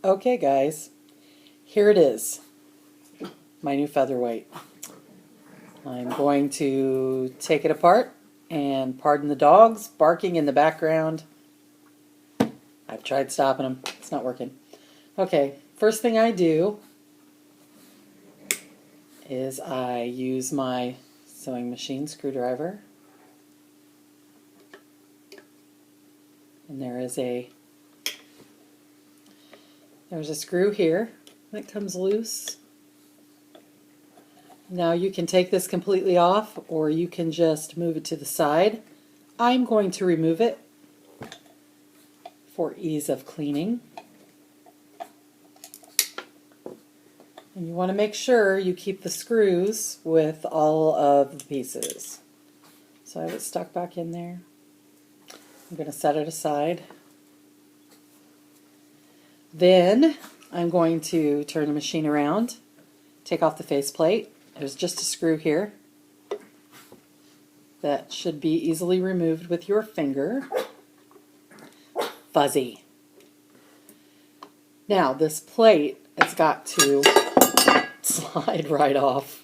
Okay guys, here it is, my new Featherweight. I'm going to take it apart, and pardon the dogs barking in the background. I've tried stopping them, it's not working. Okay, first thing I do is I use my sewing machine screwdriver, and there's a screw here that comes loose. Now you can take this completely off, or you can just move it to the side. I'm going to remove it for ease of cleaning. And you want to make sure you keep the screws with all of the pieces. So I have it stuck back in there. I'm going to set it aside. Then I'm going to turn the machine around, take off the faceplate. There's just a screw here that should be easily removed with your finger. Fuzzy. Now this plate has got to slide right off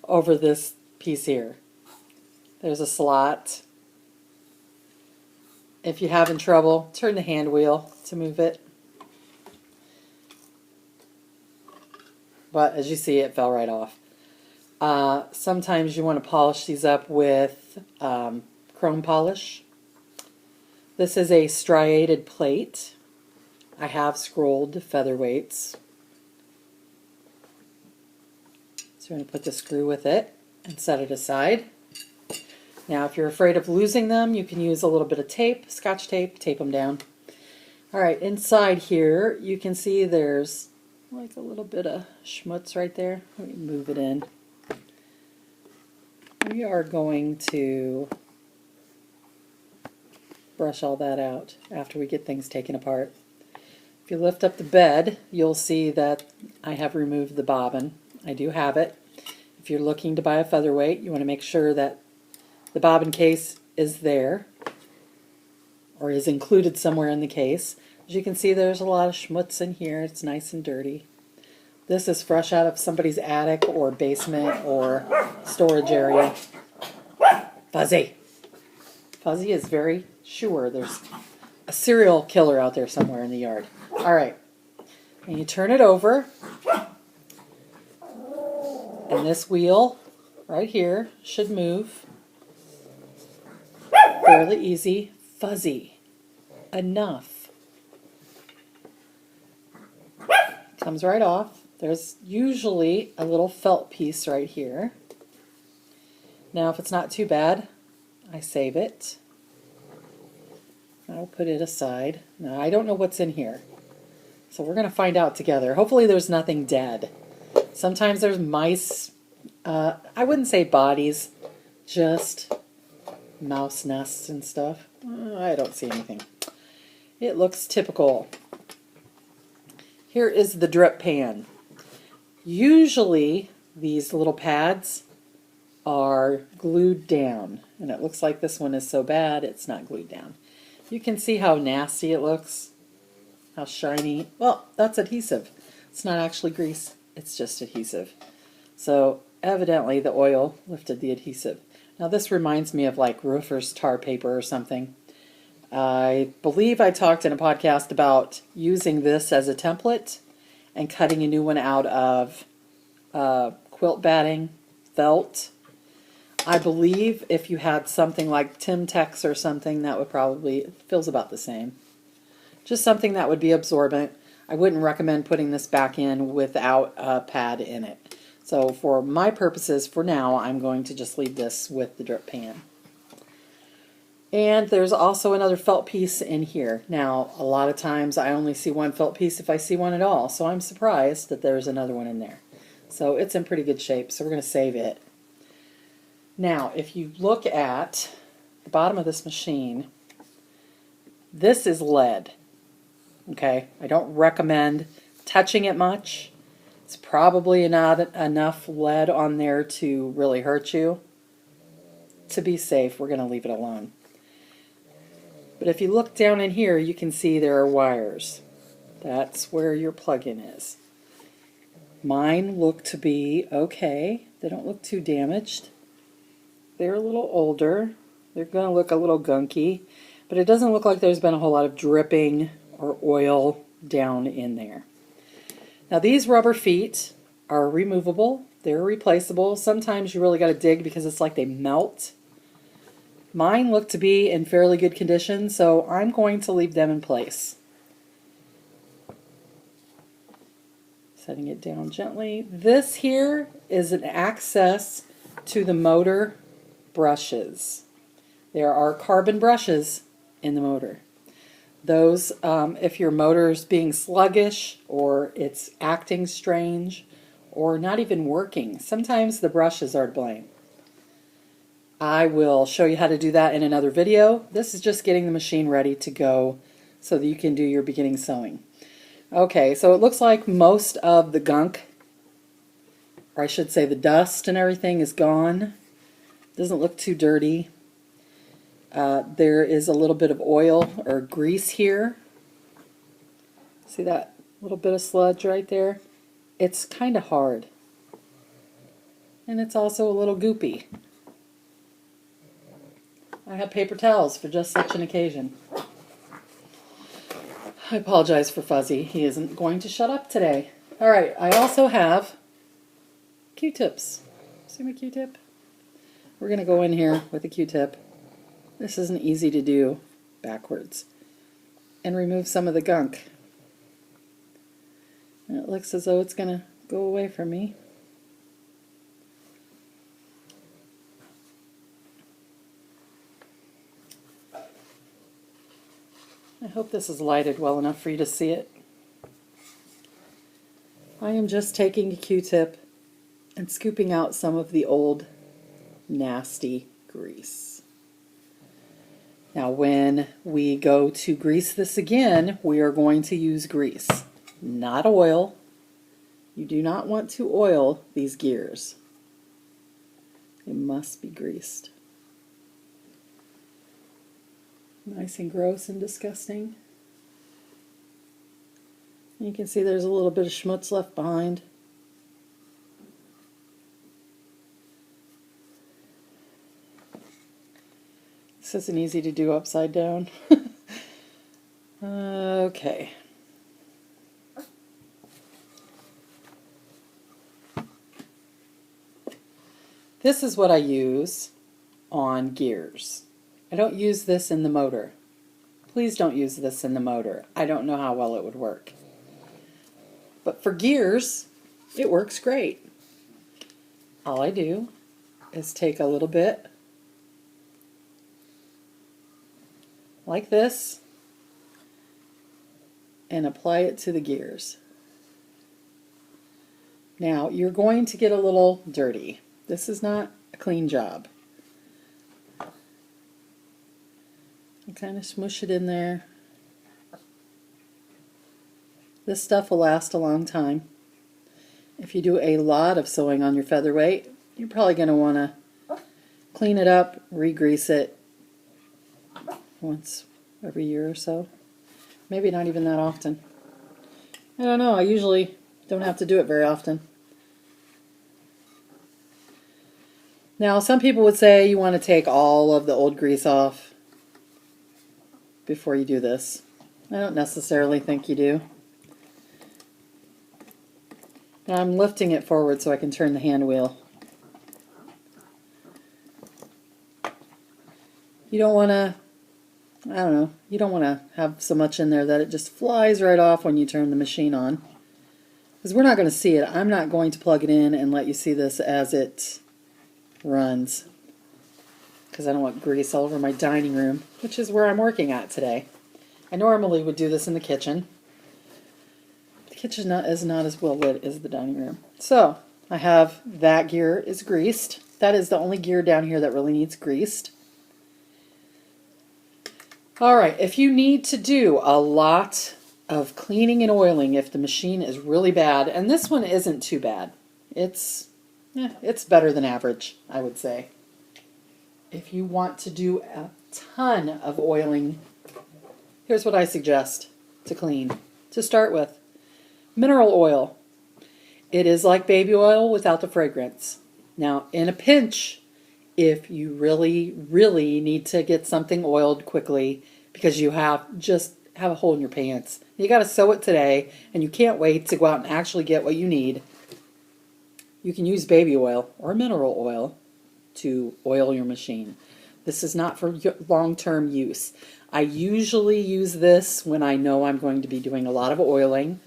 over this piece here. There's a slot. If you're having trouble, turn the hand wheel to move it. But as you see, it fell right off. Sometimes you want to polish these up with chrome polish. This is a striated plate. I have scrolled featherweights. So I'm going to put the screw with it and set it aside. Now if you're afraid of losing them, you can use a little bit of tape, scotch tape, tape them down. Alright, inside here you can see there's like a little bit of schmutz right there. Let me move it in. We are going to brush all that out after we get things taken apart. If you lift up the bed, you'll see that I have removed the bobbin. I do have it. If you're looking to buy a Featherweight, you want to make sure that the bobbin case is there, or is included somewhere in the case. As you can see, there's a lot of schmutz in here. It's nice and dirty. This is fresh out of somebody's attic or basement or storage area. Fuzzy. Fuzzy is very sure there's a serial killer out there somewhere in the yard. Alright, and you turn it over, and this wheel right here should move. Fairly easy. Fuzzy. Enough. Comes right off. There's usually a little felt piece right here. Now if it's not too bad, I save it. I'll put it aside. Now I don't know what's in here, so we're going to find out together. Hopefully there's nothing dead. Sometimes there's mice. I wouldn't say bodies, just mouse nests and stuff. I don't see anything. It looks typical. Here is the drip pan. Usually these little pads are glued down, and it looks like this one is so bad it's not glued down. You can see how nasty it looks, how shiny. Well, that's adhesive. It's not actually grease, it's just adhesive. So evidently the oil lifted the adhesive. Now this reminds me of like roofer's tar paper or something. I believe I talked in a podcast about using this as a template and cutting a new one out of quilt batting, felt. I believe if you had something like Timtex or something, that would probably, it feels about the same. Just something that would be absorbent. I wouldn't recommend putting this back in without a pad in it. So for my purposes, for now, I'm going to just leave this with the drip pan. And there's also another felt piece in here. Now, a lot of times I only see one felt piece if I see one at all, so I'm surprised that there's another one in there. So it's in pretty good shape, so we're going to save it. Now, if you look at the bottom of this machine, this is lead. Okay, I don't recommend touching it much. It's probably not enough lead on there to really hurt you. To be safe, we're going to leave it alone. But if you look down in here, you can see there are wires. That's where your plug-in is. Mine look to be okay. They don't look too damaged. They're a little older. They're going to look a little gunky, but it doesn't look like there's been a whole lot of dripping or oil down in there. Now these rubber feet are removable. They're replaceable. Sometimes you really got to dig because it's like they melt. Mine look to be in fairly good condition, so I'm going to leave them in place. Setting it down gently. This here is an access to the motor brushes. There are carbon brushes in the motor. Those, if your motor's being sluggish or it's acting strange or not even working, sometimes the brushes are to blame. I will show you how to do that in another video. This is just getting the machine ready to go so that you can do your beginning sewing. Okay, so it looks like most of the gunk, or I should say the dust and everything, is gone. Doesn't look too dirty. There is a little bit of oil or grease here. See that little bit of sludge right there? It's kind of hard. And it's also a little goopy. I have paper towels for just such an occasion. I apologize for Fuzzy. He isn't going to shut up today. Alright, I also have Q-tips. See my Q-tip? We're going to go in here with a Q-tip. This isn't easy to do backwards. And remove some of the gunk. And it looks as though it's going to go away from me. I hope this is lighted well enough for you to see it. I am just taking a Q-tip and scooping out some of the old nasty grease. Now when we go to grease this again, we are going to use grease, not oil. You do not want to oil these gears. They must be greased. Nice and gross and disgusting. You can see there's a little bit of schmutz left behind. This isn't easy to do upside down. Okay. This is what I use on gears. I don't use this in the motor. Please don't use this in the motor. I don't know how well it would work. But for gears, it works great. All I do is take a little bit like this and apply it to the gears. Now, you're going to get a little dirty. This is not a clean job. Kind of smush it in there. This stuff will last a long time. If you do a lot of sewing on your Featherweight, you're probably going to want to clean it up, re-grease it once every year or so. Maybe not even that often. I don't know, I usually don't have to do it very often. Now some people would say you want to take all of the old grease off before you do this. I don't necessarily think you do. Now I'm lifting it forward so I can turn the hand wheel. You don't want to, I don't know, you don't want to have so much in there that it just flies right off when you turn the machine on. Because we're not going to see it. I'm not going to plug it in and let you see this as it runs. Because I don't want grease all over my dining room, which is where I'm working at today. I normally would do this in the kitchen. The kitchen is not as well lit as the dining room. So, I have that gear is greased. That is the only gear down here that really needs greased. Alright, if you need to do a lot of cleaning and oiling, if the machine is really bad, and this one isn't too bad. It's better than average, I would say. If you want to do a ton of oiling, here's what I suggest to clean. to start with. Mineral oil. It is like baby oil without the fragrance. Now, in a pinch, if you really, really need to get something oiled quickly because you have a hole in your pants, you got to sew it today and you can't wait to go out and actually get what you need, you can use baby oil or mineral oil to oil your machine. This is not for long-term use. I usually use this when I know I'm going to be doing a lot of oiling.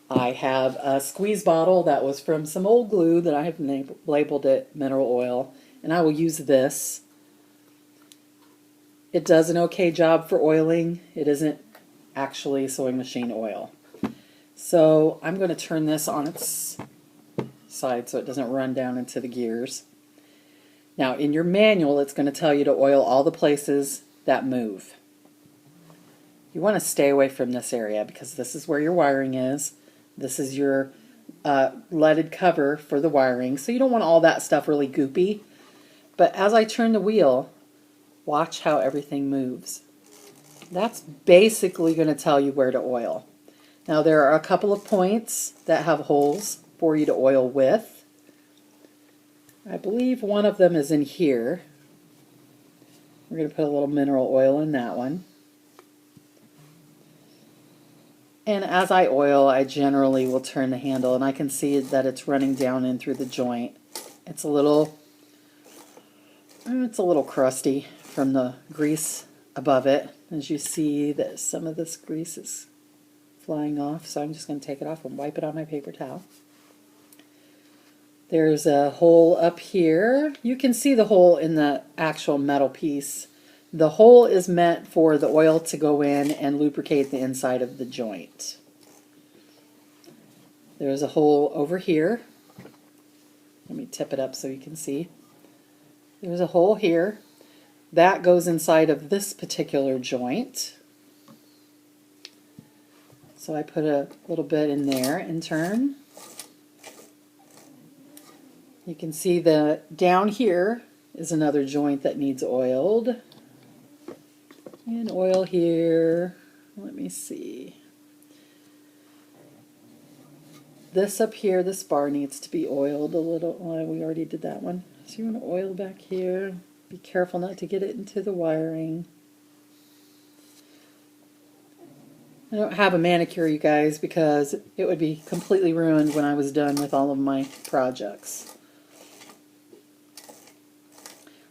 I have a squeeze bottle that was from some old glue that I have labeled it mineral oil, and I will use this. It does an okay job for oiling. It isn't actually sewing machine oil. So I'm going to turn this on its side so it doesn't run down into the gears. Now in your manual it's going to tell you to oil all the places that move. You want to stay away from this area because this is where your wiring is. This is your leaded cover for the wiring, so you don't want all that stuff really goopy. But as I turn the wheel, watch how everything moves. That's basically going to tell you where to oil. Now there are a couple of points that have holes for you to oil with. I believe one of them is in here. We're going to put a little mineral oil in that one. And as I oil, I generally will turn the handle, and I can see that it's running down in through the joint. It's a little crusty from the grease above it. As you see, that some of this grease is flying off, so I'm just going to take it off and wipe it on my paper towel. There's a hole up here. You can see the hole in the actual metal piece. The hole is meant for the oil to go in and lubricate the inside of the joint. There's a hole over here. Let me tip it up so you can see. There's a hole here. That goes inside of this particular joint. So I put a little bit in there and turn. You can see that down here is another joint that needs oiled. And oil here. Let me see. This up here, this bar needs to be oiled a little. Oh, we already did that one. So you want to oil back here. Be careful not to get it into the wiring. I don't have a manicure, you guys, because it would be completely ruined when I was done with all of my projects.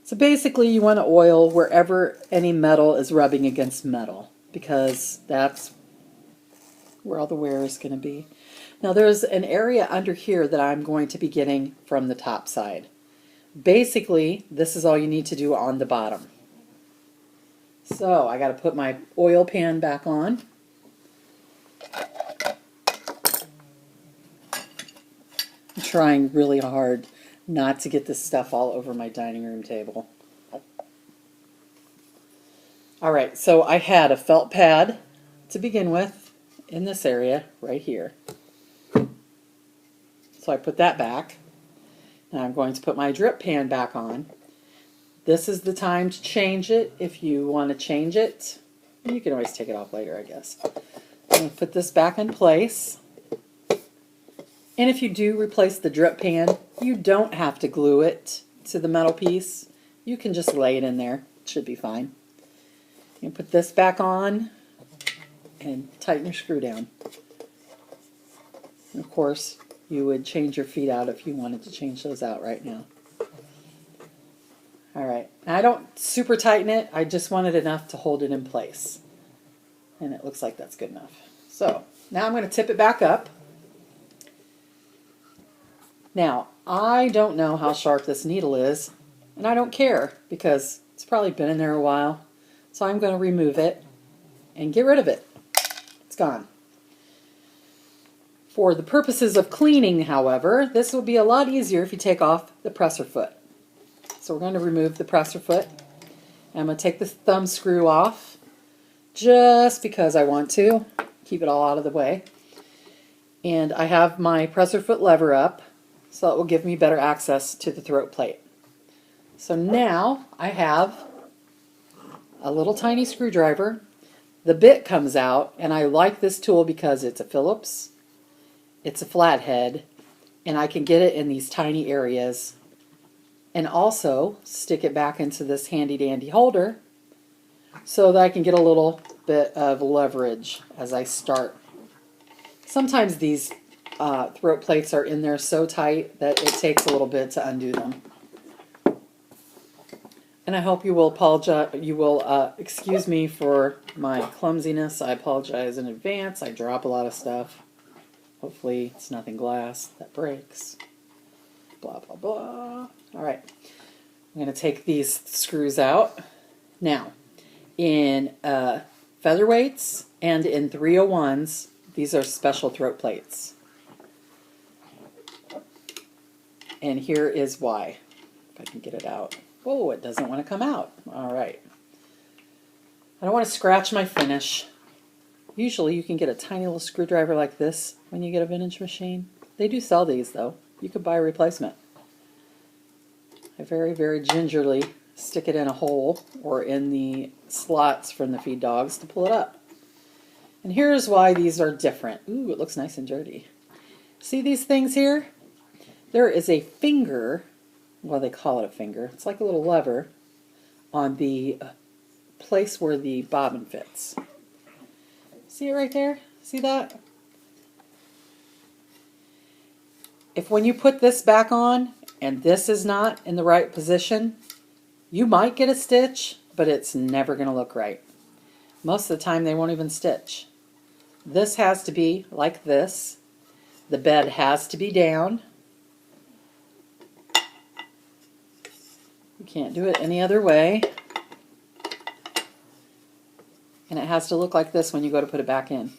So basically you want to oil wherever any metal is rubbing against metal, because that's where all the wear is going to be. Now there's an area under here that I'm going to be getting from the top side. Basically, this is all you need to do on the bottom. So I got to put my oil pan back on. I'm trying really hard not to get this stuff all over my dining room table. Alright, so I had a felt pad to begin with in this area right here. So I put that back. Now I'm going to put my drip pan back on. This is the time to change it if you want to change it. You can always take it off later, I guess. I'm going to put this back in place. And if you do replace the drip pan, you don't have to glue it to the metal piece. You can just lay it in there. It should be fine. You put this back on and tighten your screw down. And of course, you would change your feet out if you wanted to change those out right now. Alright, I don't super tighten it, I just want it enough to hold it in place. And it looks like that's good enough. So, now I'm going to tip it back up. Now, I don't know how sharp this needle is, and I don't care because it's probably been in there a while. So I'm going to remove it and get rid of it. It's gone. For the purposes of cleaning, however, this will be a lot easier if you take off the presser foot. So we're going to remove the presser foot. I'm going to take the thumb screw off just because I want to. Keep it all out of the way. And I have my presser foot lever up, so it will give me better access to the throat plate. So now I have a little tiny screwdriver the bit comes out, and I like this tool because it's a Phillips, it's a flathead, and I can get it in these tiny areas and also stick it back into this handy dandy holder so that I can get a little bit of leverage as I start. Sometimes these throat plates are in there so tight that it takes a little bit to undo them. And I hope you will excuse me for my clumsiness. I apologize in advance. I drop a lot of stuff. Hopefully it's nothing glass that breaks. Blah, blah, blah. All right. I'm going to take these screws out. Now, in featherweights and in 301s, these are special throat plates. And here is why. If I can get it out. Oh, it doesn't want to come out. All right. I don't want to scratch my finish. Usually you can get a tiny little screwdriver like this when you get a vintage machine. They do sell these though. You could buy a replacement. I very, very gingerly stick it in a hole or in the slots from the feed dogs to pull it up. And here's why these are different. Ooh, it looks nice and dirty. See these things here? There is a finger, well, they call it a finger. It's like a little lever on the place where the bobbin fits. See it right there? See that? If when you put this back on and this is not in the right position, you might get a stitch, but it's never going to look right. Most of the time they won't even stitch. This has to be like this. The bed has to be down. You can't do it any other way. And it has to look like this when you go to put it back in.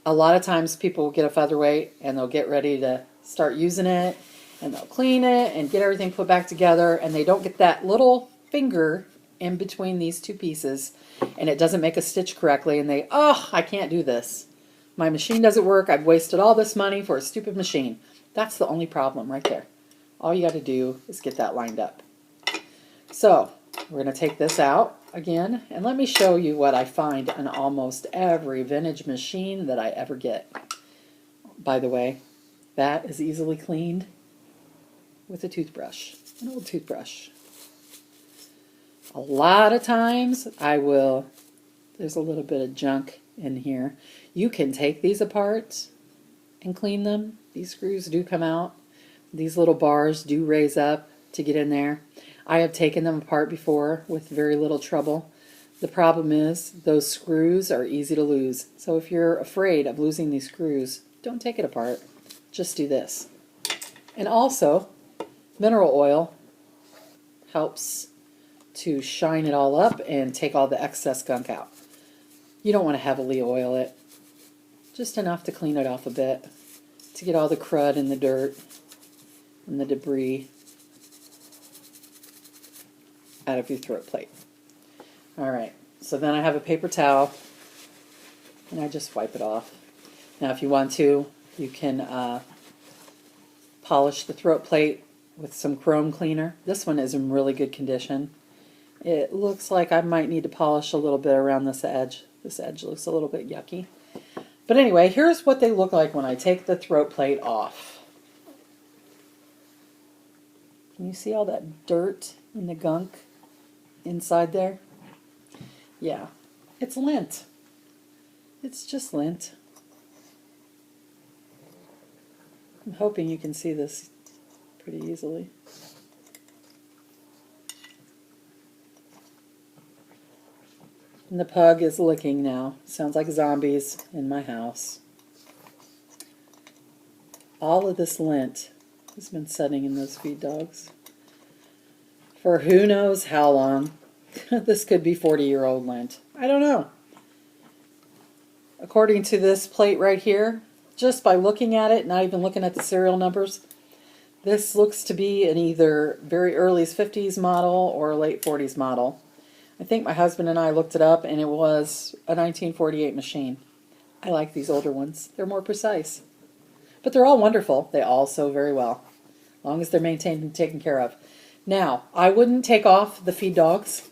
A lot of times people will get a featherweight and they'll get ready to start using it and they'll clean it and get everything put back together and they don't get that little finger in between these two pieces and it doesn't make a stitch correctly and they, oh, I can't do this. My machine doesn't work. I've wasted all this money for a stupid machine. That's the only problem right there. All you got to do is get that lined up. So we're going to take this out again, and let me show you what I find in almost every vintage machine that I ever get. By the way, that is easily cleaned with a toothbrush, an old toothbrush. A lot of times there's a little bit of junk in here. You can take these apart and clean them. These screws do come out. These little bars do raise up to get in there. I have taken them apart before with very little trouble. The problem is those screws are easy to lose. So if you're afraid of losing these screws, don't take it apart. Just do this. And also, mineral oil helps to shine it all up and take all the excess gunk out. You don't want to heavily oil it. Just enough to clean it off a bit, to get all the crud and the dirt and the debris out of your throat plate. Alright, so then I have a paper towel and I just wipe it off. Now if you want to, you can polish the throat plate with some chrome cleaner. This one is in really good condition. It looks like I might need to polish a little bit around this edge. This edge looks a little bit yucky. But anyway, here's what they look like when I take the throat plate off. Can you see all that dirt and the gunk inside there? Yeah, it's lint. It's just lint. I'm hoping you can see this pretty easily. And the pug is licking now. Sounds like zombies in my house. All of this lint has been setting in those feed dogs for who knows how long. This could be 40-year-old lint. I don't know. According to this plate right here, just by looking at it, not even looking at the serial numbers, this looks to be an either very early 50s model or a late 40s model. I think my husband and I looked it up and it was a 1948 machine. I like these older ones. They're more precise. But they're all wonderful. They all sew very well, as long as they're maintained and taken care of. Now, I wouldn't take off the feed dogs,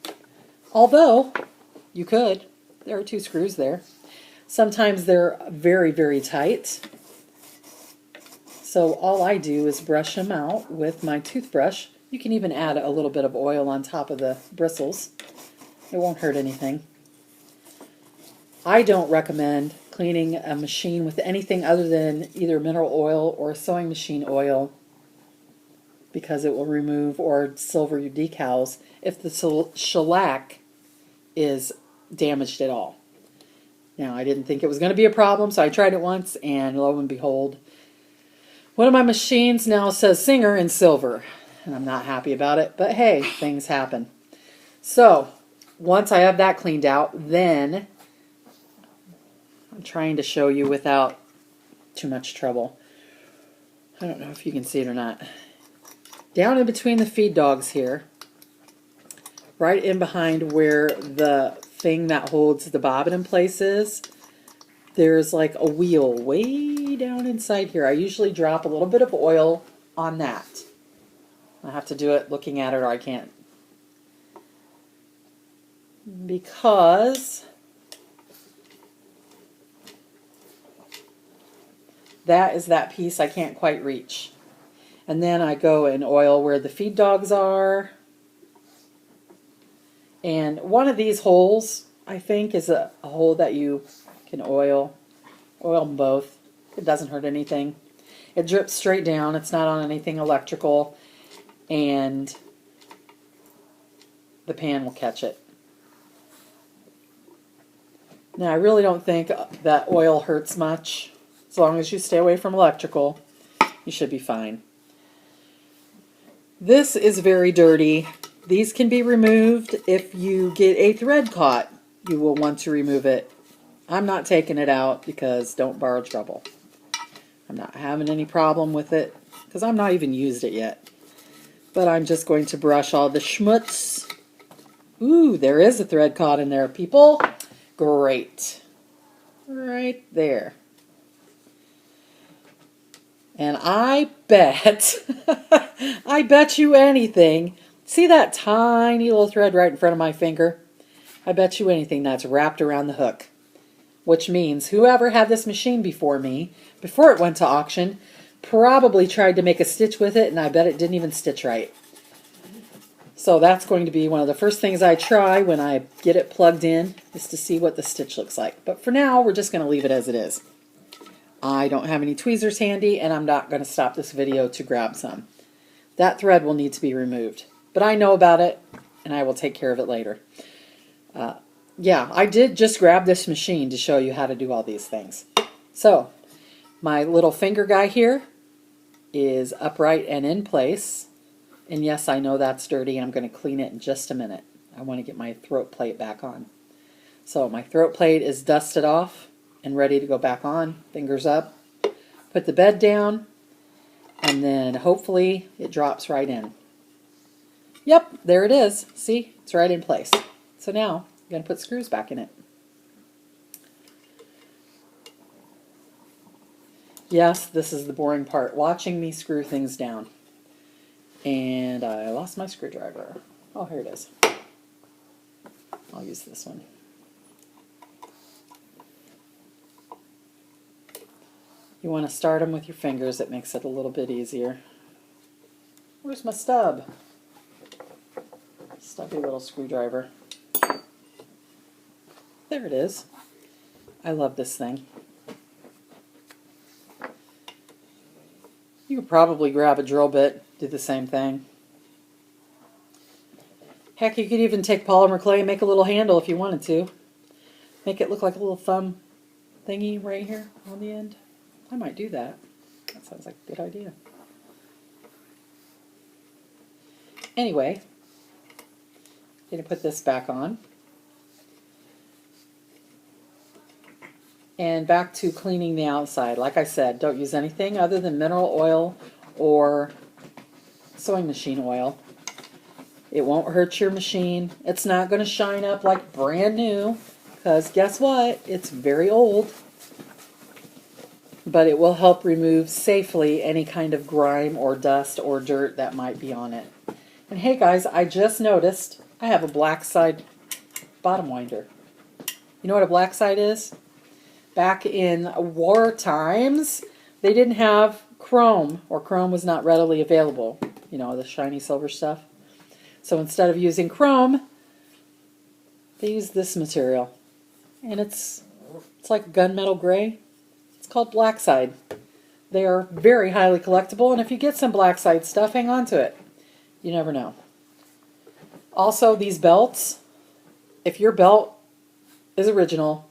although You could. There are 2 screws there. Sometimes they're very, very tight. So all I do is brush them out with my toothbrush. You can even add a little bit of oil on top of the bristles. It won't hurt anything. I don't recommend cleaning a machine with anything other than either mineral oil or sewing machine oil, because it will remove or silver your decals if the shellac is damaged at all. Now, I didn't think it was going to be a problem, so I tried it once, and lo and behold, one of my machines now says Singer in silver, and I'm not happy about it, but hey, things happen. So, once I have that cleaned out, then I'm trying to show you without too much trouble. I don't know if you can see it or not. Down in between the feed dogs here, right in behind where the thing that holds the bobbin in place is, there's like a wheel way down inside here. I usually drop a little bit of oil on that. I have to do it looking at it or I can't. Because that is that piece I can't quite reach. And then I go and oil where the feed dogs are. And one of these holes, I think, is a hole that you can oil. Oil them both. It doesn't hurt anything. It drips straight down. It's not on anything electrical. And the pan will catch it. Now, I really don't think that oil hurts much. As long as you stay away from electrical, you should be fine. This is very dirty. These can be removed. If you get a thread caught, you will want to remove it. I'm not taking it out because don't borrow trouble. I'm not having any problem with it because I'm not even used it yet. But I'm just going to brush all the schmutz. Ooh, there is a thread caught in there, people. Great. Right there. And I bet, I bet you anything, see that tiny little thread right in front of my finger? I bet you anything that's wrapped around the hook. Which means whoever had this machine before me, before it went to auction, probably tried to make a stitch with it, and I bet it didn't even stitch right. So that's going to be one of the first things I try when I get it plugged in, is to see what the stitch looks like. But for now, we're just going to leave it as it is. I don't have any tweezers handy, and I'm not going to stop this video to grab some. That thread will need to be removed. But I know about it, and I will take care of it later. Yeah, I did just grab this machine to show you how to do all these things. So, my little finger guy here is upright and in place. And yes, I know that's dirty. I'm going to clean it in just a minute. I want to get my throat plate back on. So, my throat plate is dusted off and ready to go back on. Fingers up. Put the bed down, and then hopefully it drops right in. Yep, there it is. See? It's right in place. So now, I'm going to put screws back in it. Yes, this is the boring part, watching me screw things down. And I lost my screwdriver. Oh, here it is. I'll use this one. You want to start them with your fingers. It makes it a little bit easier. Where's my stub? Stubby little screwdriver. There it is. I love this thing. You could probably grab a drill bit, do the same thing. Heck, you could even take polymer clay and make a little handle if you wanted to. Make it look like a little thumb thingy right here on the end. I might do that. That sounds like a good idea. Anyway, I'm going to put this back on. And back to cleaning the outside. Like I said, don't use anything other than mineral oil or sewing machine oil. It won't hurt your machine. It's not going to shine up like brand new, because guess what? It's very old. But it will help remove safely any kind of grime or dust or dirt that might be on it. And hey guys, I just noticed I have a black side bottom winder. You know what a black side is? Back in war times, they didn't have chrome, or chrome was not readily available. You know, the shiny silver stuff. So instead of using chrome, they used this material. And it's like gunmetal gray. It's called black side. They are very highly collectible, and if you get some black side stuff, hang on to it. You never know. Also, these belts, if your belt is original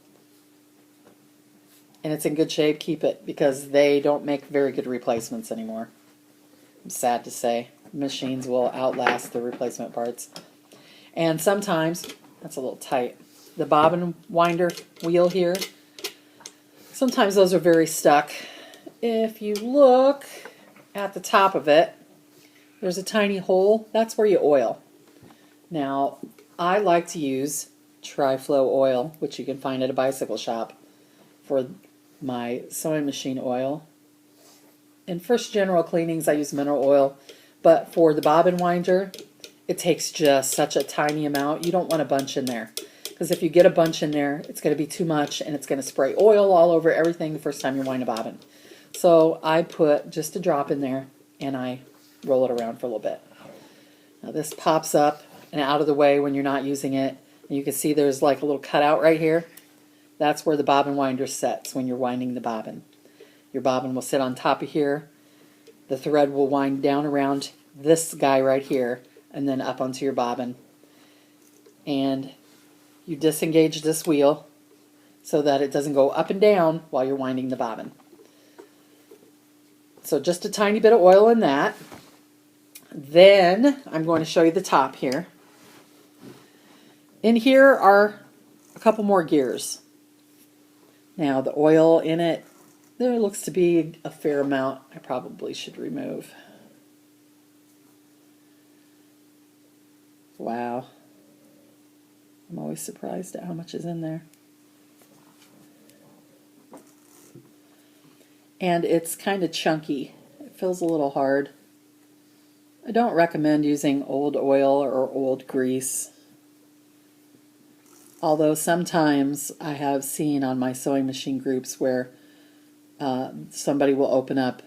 and it's in good shape, keep it, because they don't make very good replacements anymore. I'm sad to say. Machines will outlast the replacement parts. And sometimes, that's a little tight, the bobbin winder wheel here, sometimes those are very stuck. If you look at the top of it, there's a tiny hole. That's where you oil. Now, I like to use Tri-Flow oil, which you can find at a bicycle shop, for my sewing machine oil. In first general cleanings, I use mineral oil, but for the bobbin winder, it takes just such a tiny amount. You don't want a bunch in there, because if you get a bunch in there, it's going to be too much, and it's going to spray oil all over everything the first time you wind a bobbin. So I put just a drop in there, and I roll it around for a little bit. Now this pops up and out of the way when you're not using it. And you can see there's like a little cutout right here. That's where the bobbin winder sets when you're winding the bobbin. Your bobbin will sit on top of here. The thread will wind down around this guy right here and then up onto your bobbin. And you disengage this wheel so that it doesn't go up and down while you're winding the bobbin. So just a tiny bit of oil in that. Then I'm going to show you the top here. In here are a couple more gears. Now the oil in it, there looks to be a fair amount I probably should remove. Wow. I'm always surprised at how much is in there. And it's kind of chunky. It feels a little hard. I don't recommend using old oil or old grease. Although sometimes I have seen on my sewing machine groups where somebody will open up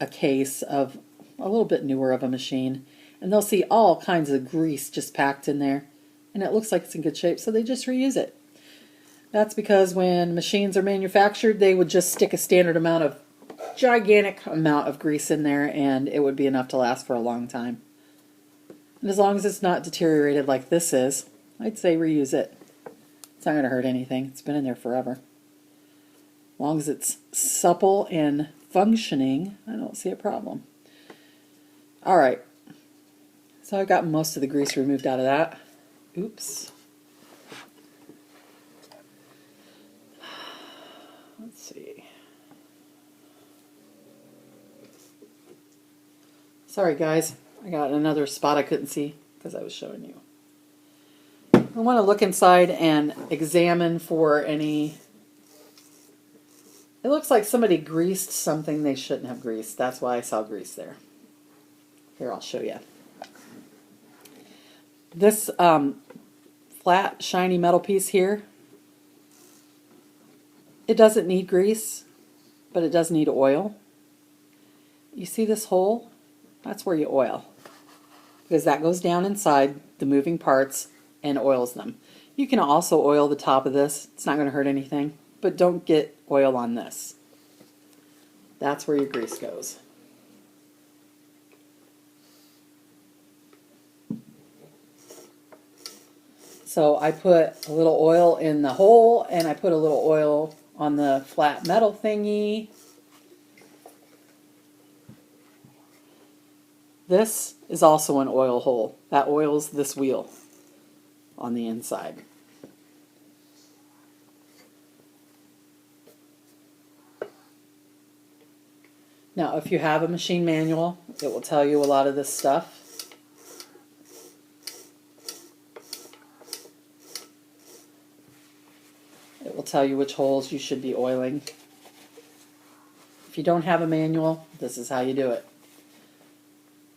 a case of a little bit newer of a machine, and they'll see all kinds of grease just packed in there, and it looks like it's in good shape, so they just reuse it. That's because when machines are manufactured, they would just stick a gigantic amount of grease in there, and it would be enough to last for a long time. And as long as it's not deteriorated like this is, I'd say reuse it. It's not going to hurt anything. It's been in there forever. As long as it's supple and functioning, I don't see a problem. Alright, so I got most of the grease removed out of that. Oops. Let's see. Sorry guys, I got another spot I couldn't see because I was showing you. I want to look inside and examine for any... It looks like somebody greased something they shouldn't have greased. That's why I saw grease there. Here, I'll show you. This flat, shiny metal piece here, it doesn't need grease, but it does need oil. You see this hole? That's where you oil, because that goes down inside the moving parts and oils them. You can also oil the top of this. It's not going to hurt anything, but don't get oil on this. That's where your grease goes. So I put a little oil in the hole, and I put a little oil on the flat metal thingy. This is also an oil hole. That oils this wheel on the inside. Now, if you have a machine manual, it will tell you a lot of this stuff. It will tell you which holes you should be oiling. If you don't have a manual, this is how you do it.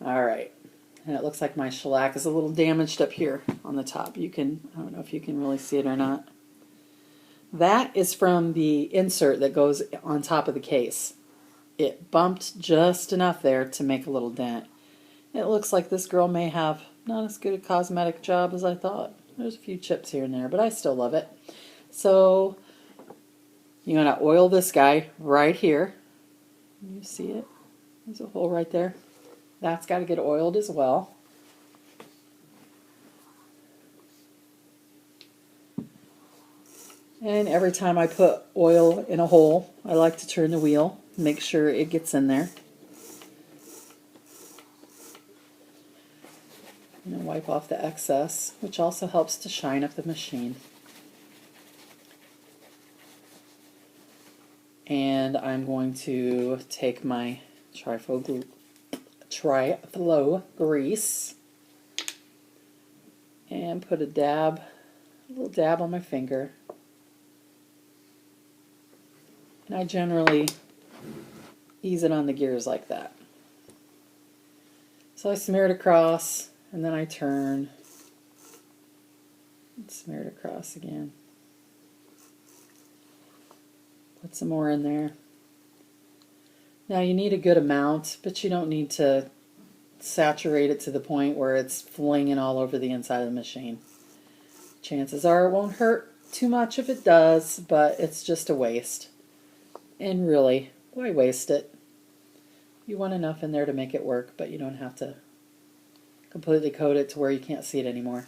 Alright, and it looks like my shellac is a little damaged up here on the top. I don't know if you can really see it or not. That is from the insert that goes on top of the case. It bumped just enough there to make a little dent. It looks like this girl may have not as good a cosmetic job as I thought. There's a few chips here and there, but I still love it. So you're going to oil this guy right here. You see it? There's a hole right there. That's got to get oiled as well. And every time I put oil in a hole, I like to turn the wheel, make sure it gets in there. And then wipe off the excess, which also helps to shine up the machine. And I'm going to take my Triflow grease and put a little dab on my finger. And I generally ease it on the gears like that. So I smear it across, and then I turn and smear it across again. Put some more in there. Now you need a good amount, but you don't need to saturate it to the point where it's flinging all over the inside of the machine. Chances are it won't hurt too much if it does, but it's just a waste. And really, why waste it? You want enough in there to make it work, but you don't have to completely coat it to where you can't see it anymore.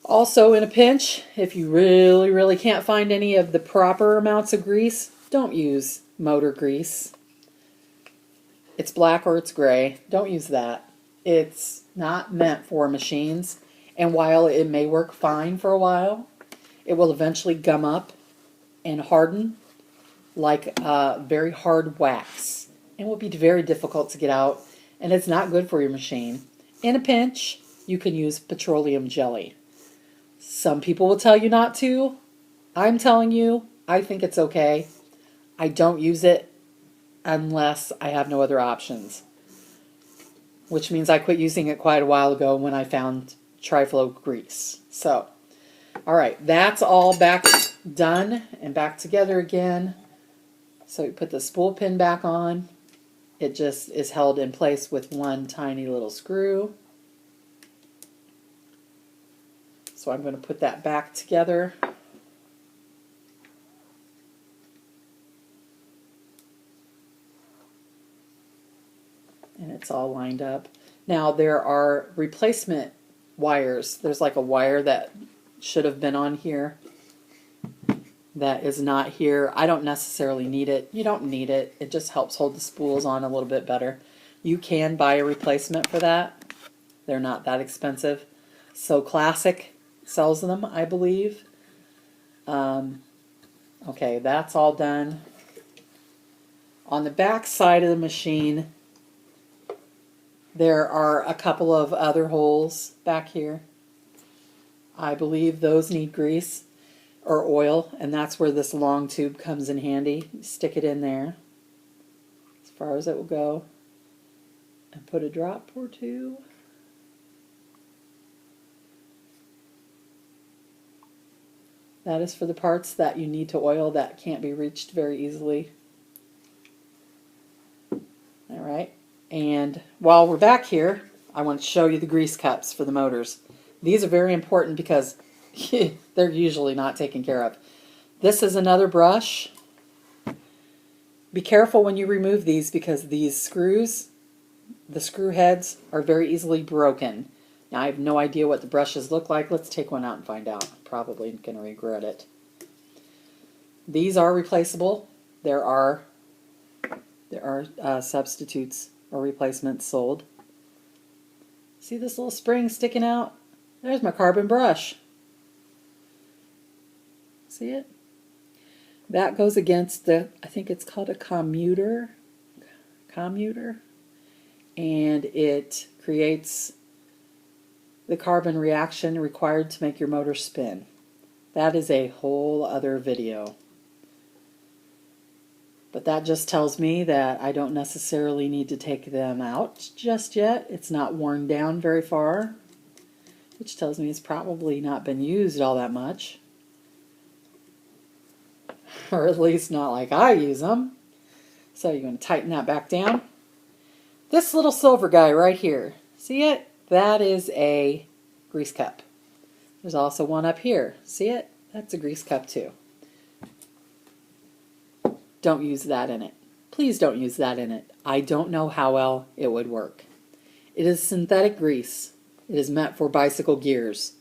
Also, in a pinch, if you really, really can't find any of the proper amounts of grease, don't use motor grease. It's black or it's gray. Don't use that. It's not meant for machines, and while it may work fine for a while, it will eventually gum up and harden like very hard wax, and will be very difficult to get out, and it's not good for your machine. In a pinch, you can use petroleum jelly. Some people will tell you not to. I'm telling you, I think it's okay. I don't use it unless I have no other options, which means I quit using it quite a while ago when I found Triflow grease. So, all right, that's all back done and back together again. So you put the spool pin back on. It just is held in place with one tiny little screw. So I'm going to put that back together. And it's all lined up. Now there are replacement wires. There's like a wire that should have been on here that is not here. I don't necessarily need it. You don't need it. It just helps hold the spools on a little bit better. You can buy a replacement for that. They're not that expensive. So Classic sells them, I believe. Okay, that's all done. On the back side of the machine, there are a couple of other holes back here. I believe those need grease or oil, and that's where this long tube comes in handy. You stick it in there as far as it will go and put a drop or two. That is for the parts that you need to oil that can't be reached very easily. All right, and while we're back here, I want to show you the grease cups for the motors. These are very important because they're usually not taken care of. This is another brush. Be careful when you remove these because these screws, the screw heads, are very easily broken. Now I have no idea what the brushes look like. Let's take one out and find out. Probably going to regret it. These are replaceable. There are substitutes or replacements sold. See this little spring sticking out? There's my carbon brush. See it? That goes against the, I think it's called a commuter, and it creates the carbon reaction required to make your motor spin. That is a whole other video. But that just tells me that I don't necessarily need to take them out just yet. It's not worn down very far, which tells me it's probably not been used all that much. or at least not like I use them. So you're going to tighten that back down. This little silver guy right here, see it? That is a grease cup. There's also one up here. See it? That's a grease cup too. Don't use that in it. Please don't use that in it. I don't know how well it would work. It is synthetic grease. It is meant for bicycle gears.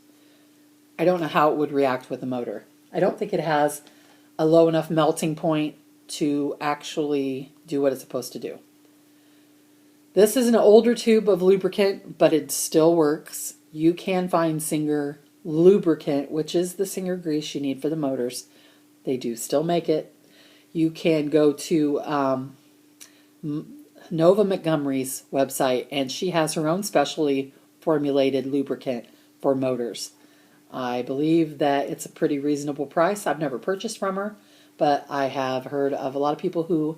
I don't know how it would react with a motor. I don't think it has a low enough melting point to actually do what it's supposed to do. This is an older tube of lubricant, but it still works. You can find Singer lubricant, which is the Singer grease you need for the motors. They do still make it. You can go to Nova Montgomery's website, and she has her own specially formulated lubricant for motors. I believe that it's a pretty reasonable price. I've never purchased from her, but I have heard of a lot of people who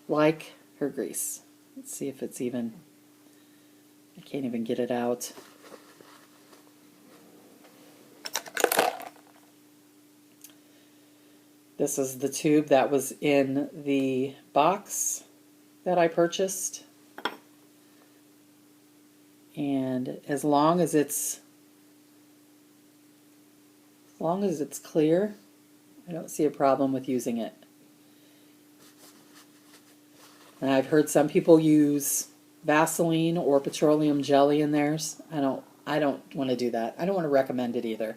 like her grease. Let's see if it's even, I can't even get it out. This is the tube that was in the box that I purchased. And as long as it's clear, I don't see a problem with using it. And I've heard some people use Vaseline or petroleum jelly in theirs. I don't want to do that. I don't want to recommend it either.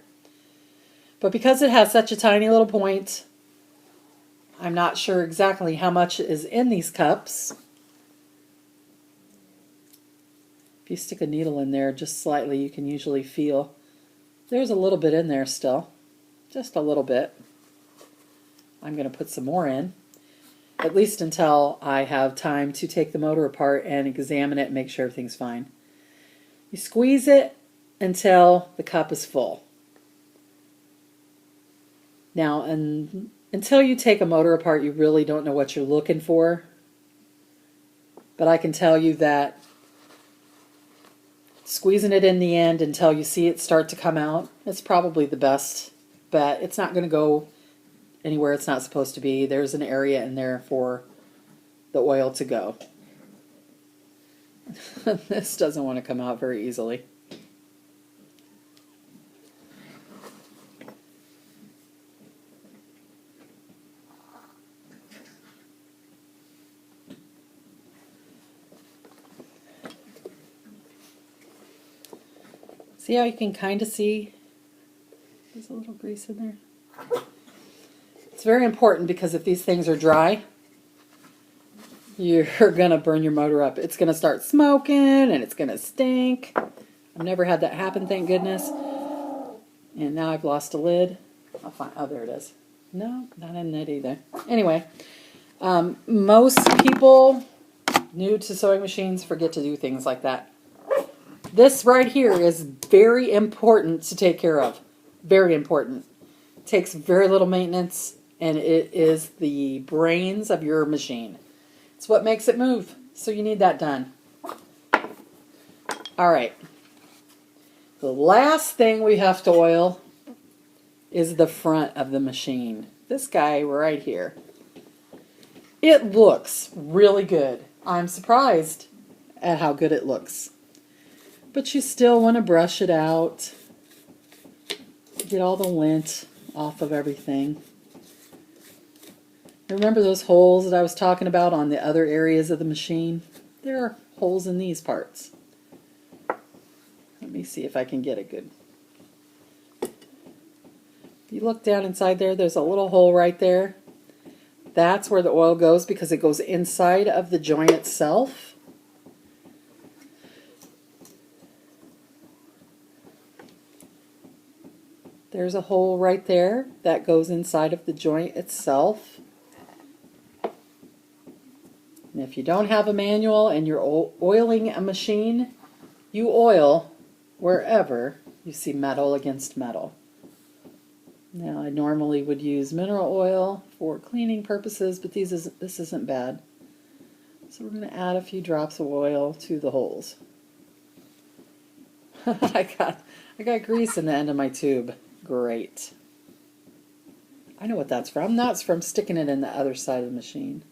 But because it has such a tiny little point, I'm not sure exactly how much is in these cups. If you stick a needle in there just slightly, you can usually feel there's a little bit in there still. Just a little bit. I'm going to put some more in, at least until I have time to take the motor apart and examine it and make sure everything's fine. You squeeze it until the cup is full. Now, until you take a motor apart, you really don't know what you're looking for. But I can tell you that squeezing it in the end until you see it start to come out is probably the best bet. It's not going to go anywhere it's not supposed to be. There's an area in there for the oil to go. This doesn't want to come out very easily. See how you can kind of see there's a little grease in there? It's very important because if these things are dry, you're going to burn your motor up. It's going to start smoking and it's going to stink. I've never had that happen, thank goodness. And now I've lost a lid. I'll find, oh, there it is. No, not in it either. Anyway, most people new to sewing machines forget to do things like that. This right here is very important to take care of. Very important. It takes very little maintenance, and it is the brains of your machine. It's what makes it move, so you need that done. All right. The last thing we have to oil is the front of the machine. This guy right here. It looks really good. I'm surprised at how good it looks. But you still want to brush it out. Get all the lint off of everything. Remember those holes that I was talking about on the other areas of the machine? There are holes in these parts. Let me see if I can get a good... If you look down inside there, there's a little hole right there. That's where the oil goes because it goes inside of the joint itself. There's a hole right there that goes inside of the joint itself. And if you don't have a manual and you're oiling a machine, you oil wherever you see metal against metal. Now, I normally would use mineral oil for cleaning purposes, but this isn't bad. So we're going to add a few drops of oil to the holes. I got grease in the end of my tube. Great. I know what that's from. That's from sticking it in the other side of the machine.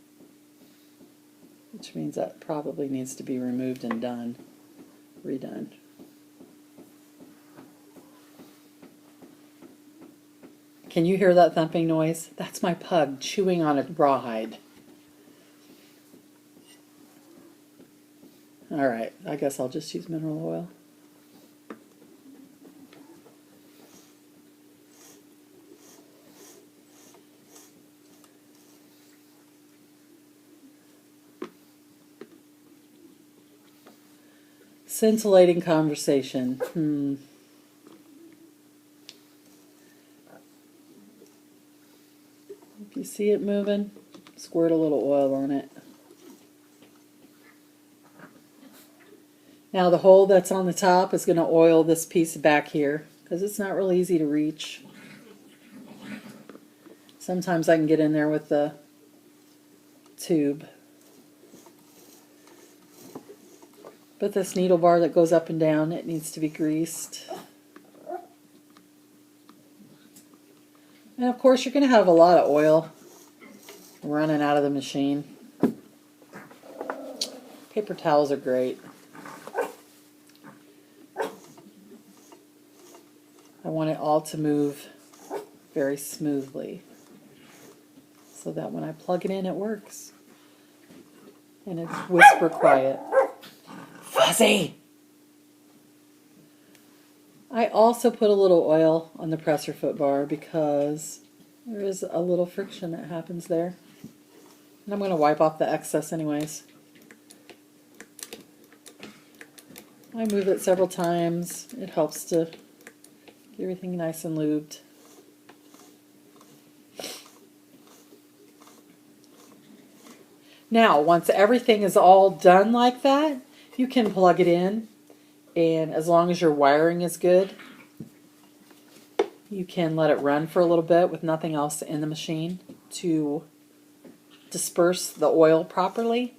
Which means that probably needs to be removed and redone. Can you hear that thumping noise? That's my pug chewing on a rawhide. Alright, I guess I'll just use mineral oil. Scintillating conversation. If you see it moving, squirt a little oil on it. Now the hole that's on the top is going to oil this piece back here because it's not real easy to reach. Sometimes I can get in there with the tube. But this needle bar that goes up and down, it needs to be greased. And of course you're going to have a lot of oil running out of the machine. Paper towels are great. I want it all to move very smoothly so that when I plug it in, it works. And it's whisper quiet. Fuzzy! I also put a little oil on the presser foot bar because there is a little friction that happens there. And I'm going to wipe off the excess anyways. I move it several times. It helps to get everything nice and lubed. Now, once everything is all done like that, you can plug it in, and as long as your wiring is good, you can let it run for a little bit with nothing else in the machine to disperse the oil properly.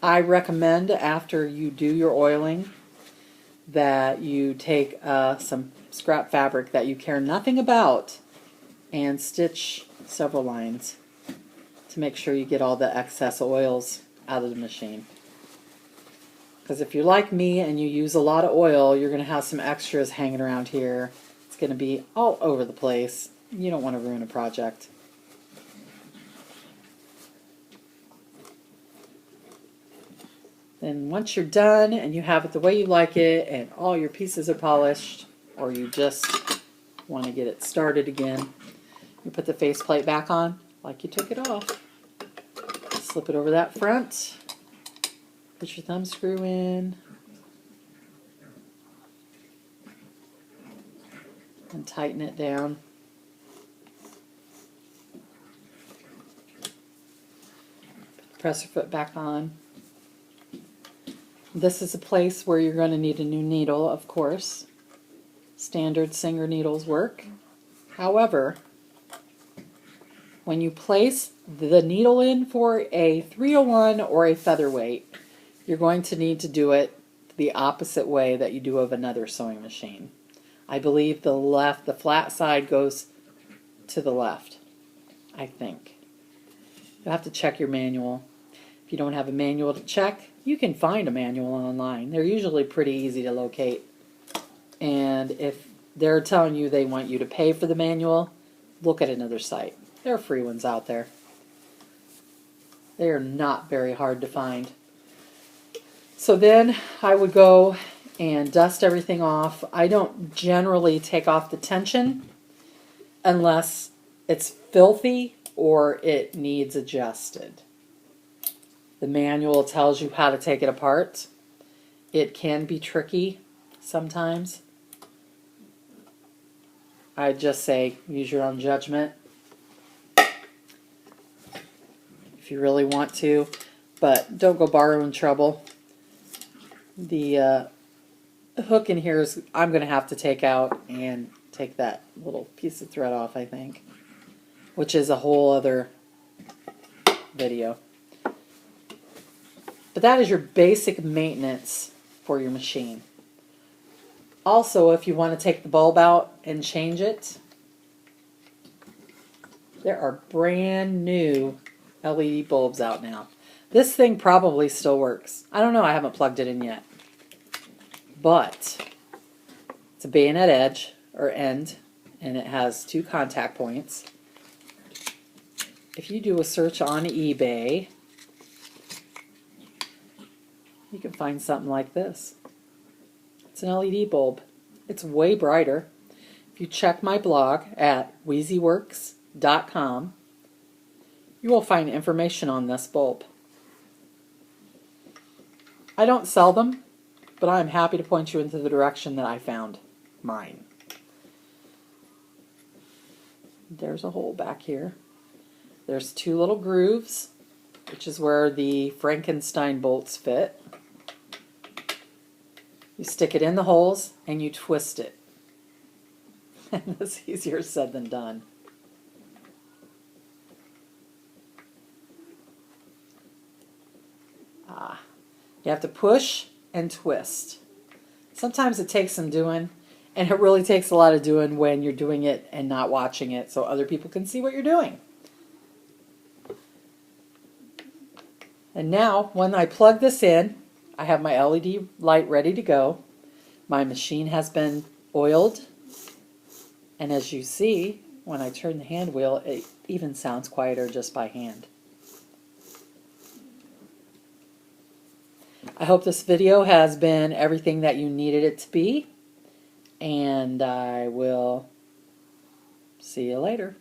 I recommend after you do your oiling that you take some scrap fabric that you care nothing about and stitch several lines to make sure you get all the excess oils out of the machine. Because if you're like me and you use a lot of oil, you're going to have some extras hanging around here. It's going to be all over the place. You don't want to ruin a project. Then once you're done and you have it the way you like it and all your pieces are polished, or you just want to get it started again, you put the faceplate back on like you took it off. Slip it over that front. Put your thumb screw in. And tighten it down. Put the presser foot back on. This is a place where you're going to need a new needle, of course. Standard Singer needles work. However, when you place the needle in for a 301 or a featherweight, you're going to need to do it the opposite way that you do of another sewing machine. I believe the flat side goes to the left, I think. You'll have to check your manual. If you don't have a manual to check, you can find a manual online. They're usually pretty easy to locate. And if they're telling you they want you to pay for the manual, look at another site. There are free ones out there. They are not very hard to find. So then I would go and dust everything off. I don't generally take off the tension unless it's filthy or it needs adjusted. The manual tells you how to take it apart. It can be tricky sometimes. I just say use your own judgment if you really want to, but don't go borrowing trouble. The hook in here is I'm going to have to take out and take that little piece of thread off, I think, which is a whole other video. But that is your basic maintenance for your machine. Also, if you want to take the bulb out and change it, there are brand new LED bulbs out now. This thing probably still works. I don't know, I haven't plugged it in yet. But it's a bayonet edge or end, and it has 2 contact points. If you do a search on eBay, you can find something like this. It's an LED bulb. It's way brighter. If you check my blog at wheezyworks.com, you will find information on this bulb. I don't sell them, but I'm happy to point you into the direction that I found mine. There's a hole back here. There's 2 little grooves, which is where the Frankenstein bolts fit. You stick it in the holes and you twist it. And that's easier said than done. You have to push and twist. Sometimes it takes some doing, and it really takes a lot of doing when you're doing it and not watching it so other people can see what you're doing. And now, when I plug this in, I have my LED light ready to go. My machine has been oiled, and as you see, when I turn the hand wheel, it even sounds quieter just by hand. I hope this video has been everything that you needed it to be, and I will see you later.